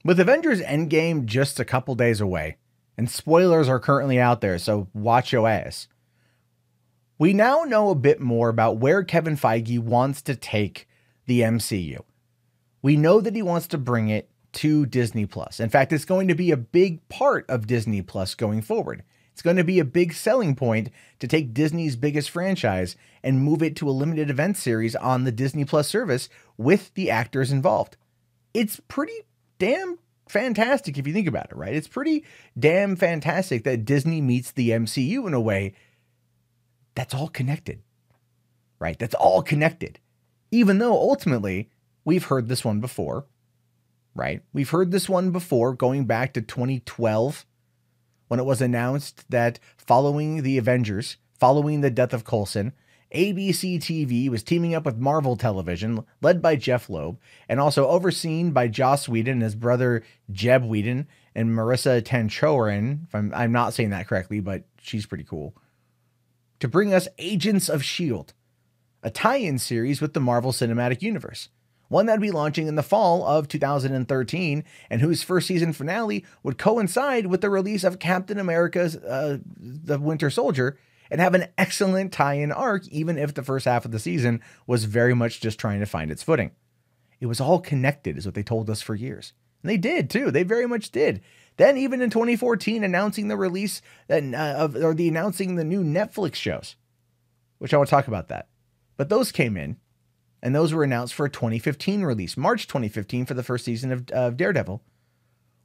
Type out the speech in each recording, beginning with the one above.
With Avengers Endgame just a couple days away, and spoilers are currently out there, so watch your ass. We now know a bit more about where Kevin Feige wants to take the MCU. We know that he wants to bring it to Disney+. In fact, it's going to be a big part of Disney+ going forward. It's going to be a big selling point to take Disney's biggest franchise and move it to a limited event series on the Disney+ service with the actors involved. It's pretty damn fantastic if you think about it, right? It's pretty damn fantastic that Disney meets the MCU in a way that's all connected, right? That's all connected. Even though ultimately we've heard this one before, right? We've heard this one before going back to 2012 when it was announced that following the Avengers, following the death of Coulson, ABC TV was teaming up with Marvel Television, led by Jeph Loeb, and also overseen by Joss Whedon and his brother Jeb Whedon and Marissa Tanchorin. I'm not saying that correctly, but she's pretty cool. To bring us Agents of S.H.I.E.L.D., a tie-in series with the Marvel Cinematic Universe. One that would be launching in the fall of 2013, and whose first season finale would coincide with the release of Captain America's The Winter Soldier, and have an excellent tie-in arc, even if the first half of the season was very much just trying to find its footing. It was all connected, is what they told us for years. And they did, too. They very much did. Then, even in 2014, announcing the release announcing the new Netflix shows, which I will talk about that. But those came in, and those were announced for a 2015 release, March 2015, for the first season of Daredevil,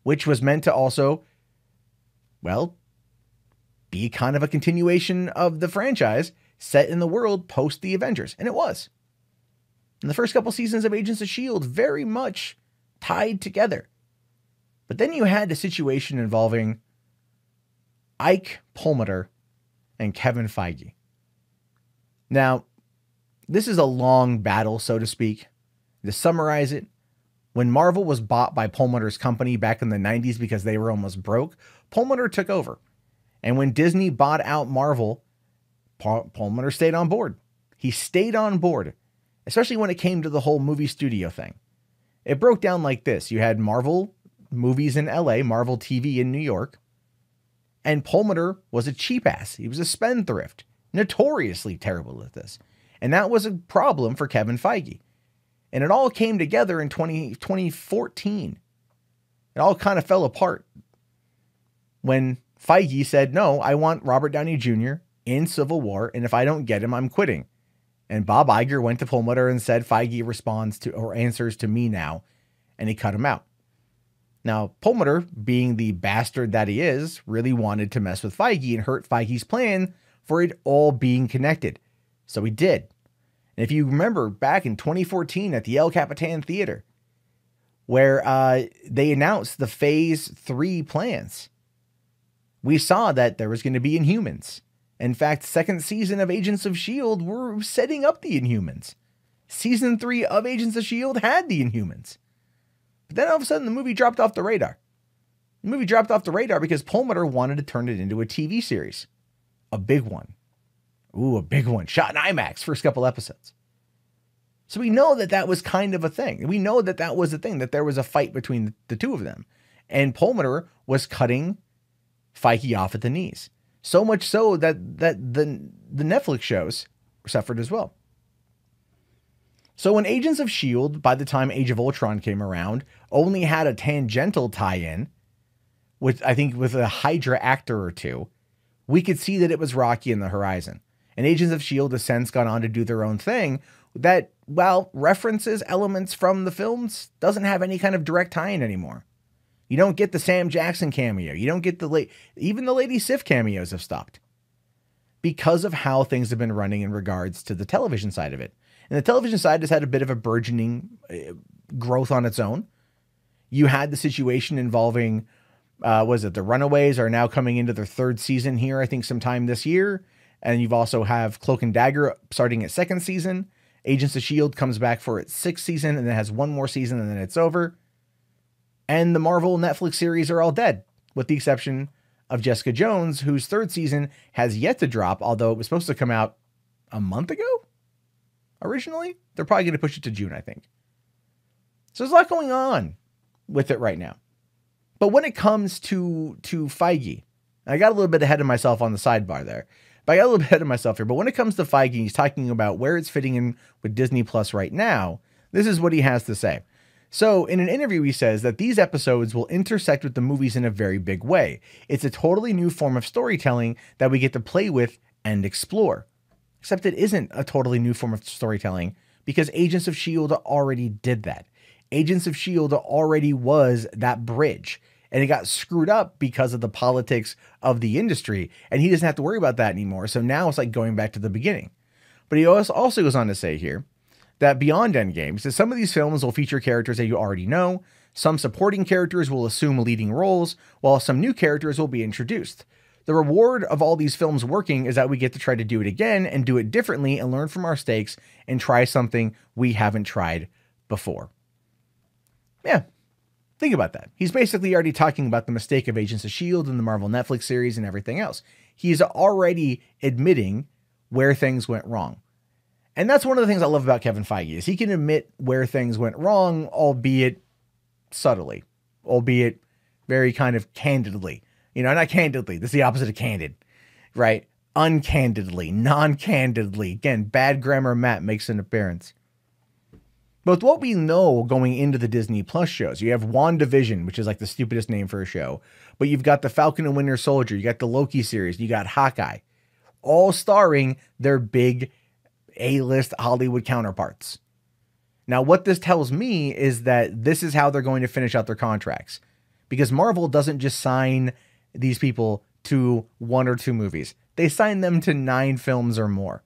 which was meant to also, well, be kind of a continuation of the franchise set in the world post the Avengers. And it was. And the first couple seasons of Agents of S.H.I.E.L.D. very much tied together. But then you had a situation involving Ike Perlmutter and Kevin Feige. Now, this is a long battle, so to speak. To summarize it, when Marvel was bought by Perlmutter's company back in the 90s because they were almost broke, Perlmutter took over. And when Disney bought out Marvel, Perlmutter stayed on board. He stayed on board, especially when it came to the whole movie studio thing. It broke down like this. You had Marvel movies in LA, Marvel TV in New York, and Perlmutter was a cheap ass. He was a spendthrift, notoriously terrible at this. And that was a problem for Kevin Feige. And it all came together in 2014. It all kind of fell apart when Feige said, no, I want Robert Downey Jr. in Civil War, and if I don't get him, I'm quitting. And Bob Iger went to Perlmutter and said, Feige responds to or answers to me now, and he cut him out. Now, Perlmutter, being the bastard that he is, really wanted to mess with Feige and hurt Feige's plan for it all being connected. So he did. And if you remember back in 2014 at the El Capitan Theater, where they announced the Phase 3 plans, we saw that there was going to be Inhumans. In fact, second season of Agents of S.H.I.E.L.D. were setting up the Inhumans. Season 3 of Agents of S.H.I.E.L.D. had the Inhumans. But then all of a sudden, the movie dropped off the radar. The movie dropped off the radar because Perlmutter wanted to turn it into a TV series. A big one. Ooh, a big one. Shot in IMAX, first couple episodes. So we know that that was kind of a thing. We know that that was a thing, that there was a fight between the two of them. And Perlmutter was cutting Feige off at the knees. So much so that the Netflix shows suffered as well. So when Agents of S.H.I.E.L.D., by the time Age of Ultron came around, only had a tangential tie-in, with I think with a Hydra actor or two, we could see that it was rocky in the horizon. And Agents of S.H.I.E.L.D. has since gone on to do their own thing that, well, references elements from the films, doesn't have any kind of direct tie-in anymore. You don't get the Sam Jackson cameo. You don't get even the Lady Sif cameos have stopped because of how things have been running in regards to the television side of it. And the television side has had a bit of a burgeoning growth on its own. You had the situation involving, the Runaways are now coming into their third season here, I think sometime this year. And you've also have Cloak and Dagger starting its second season. Agents of S.H.I.E.L.D. comes back for its sixth season and then has one more season and then it's over. And the Marvel Netflix series are all dead, with the exception of Jessica Jones, whose third season has yet to drop, although it was supposed to come out a month ago originally. They're probably going to push it to June, I think. So there's a lot going on with it right now. But when it comes to Feige, I got a little bit ahead of myself on the sidebar there. But I got a little bit ahead of myself here. But when it comes to Feige, he's talking about where it's fitting in with Disney Plus right now. This is what he has to say. So in an interview, he says that these episodes will intersect with the movies in a very big way. It's a totally new form of storytelling that we get to play with and explore. Except it isn't a totally new form of storytelling because Agents of S.H.I.E.L.D. already did that. Agents of S.H.I.E.L.D. already was that bridge. And it got screwed up because of the politics of the industry. And he doesn't have to worry about that anymore. So now it's like going back to the beginning. But he also goes on to say here that beyond Endgame, he says some of these films will feature characters that you already know. Some supporting characters will assume leading roles, while some new characters will be introduced. The reward of all these films working is that we get to try to do it again and do it differently and learn from our mistakes and try something we haven't tried before. Yeah. Think about that. He's basically already talking about the mistake of Agents of S.H.I.E.L.D. and the Marvel Netflix series and everything else. He's already admitting where things went wrong. And that's one of the things I love about Kevin Feige is he can admit where things went wrong, albeit subtly, albeit very kind of candidly. You know, not candidly. This is the opposite of candid, right? Uncandidly, non-candidly. Again, bad grammar Matt makes an appearance. But what we know going into the Disney Plus shows, you have Wanda Vision, which is like the stupidest name for a show, but you've got the Falcon and Winter Soldier, you got the Loki series, you got Hawkeye, all starring their big A-list Hollywood counterparts. Now, what this tells me is that this is how they're going to finish out their contracts, because Marvel doesn't just sign these people to 1 or 2 movies. They sign them to 9 films or more.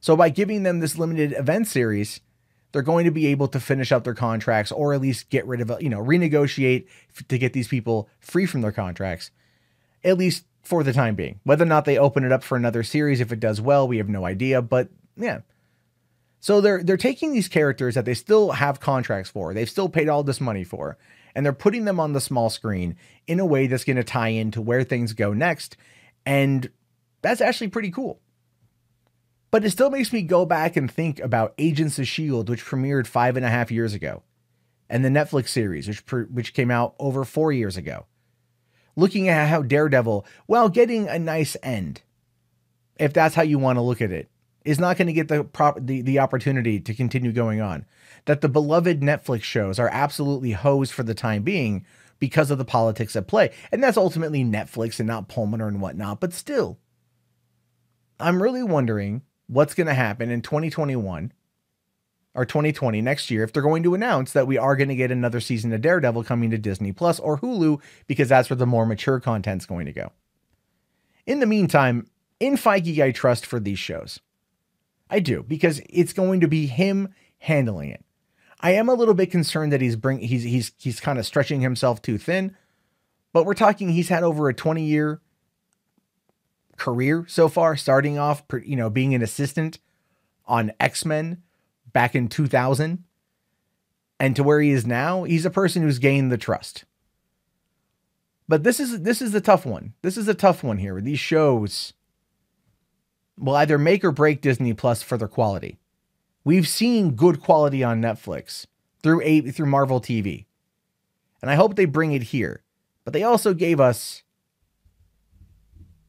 So by giving them this limited event series, they're going to be able to finish out their contracts or at least get rid of, renegotiate to get these people free from their contracts, at least for the time being. Whether or not they open it up for another series, if it does well, we have no idea, but yeah. So they're taking these characters that they still have contracts for, they've still paid all this money for, and they're putting them on the small screen in a way that's going to tie into where things go next. And that's actually pretty cool. But it still makes me go back and think about Agents of S.H.I.E.L.D., which premiered 5.5 years ago, and the Netflix series, which came out over 4 years ago. Looking at how Daredevil, while getting a nice end, if that's how you want to look at it, is not going to get the opportunity to continue going on. That the beloved Netflix shows are absolutely hosed for the time being because of the politics at play. And that's ultimately Netflix and not Perlmutter and whatnot. But still, I'm really wondering what's going to happen in 2021 or 2020 next year if they're going to announce that we are going to get another season of Daredevil coming to Disney Plus or Hulu, because that's where the more mature content's going to go. In the meantime, in Feige, I trust for these shows. I do, because it's going to be him handling it. I am a little bit concerned that he's kind of stretching himself too thin, but we're talking he's had over a 20-year career so far, starting off, being an assistant on X-Men back in 2000, and to where he is now, he's a person who's gained the trust. But this is the tough one. This is a tough one here. These shows will either make or break Disney Plus for their quality. We've seen good quality on Netflix through Marvel TV, and I hope they bring it here. But they also gave us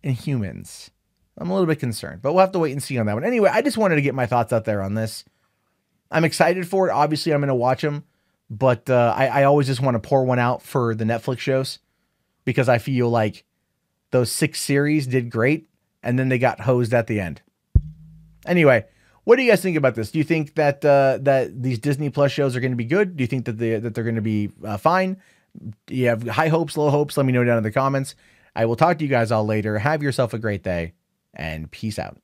Inhumans. I'm a little bit concerned, but we'll have to wait and see on that one. Anyway, I just wanted to get my thoughts out there on this. I'm excited for it. Obviously, I'm going to watch them, but I always just want to pour one out for the Netflix shows because I feel like those 6 series did great, and then they got hosed at the end. Anyway, what do you guys think about this? Do you think that that these Disney Plus shows are going to be good? Do you think that they're going to be fine? Do you have high hopes, low hopes? Let me know down in the comments. I will talk to you guys all later. Have yourself a great day, and peace out.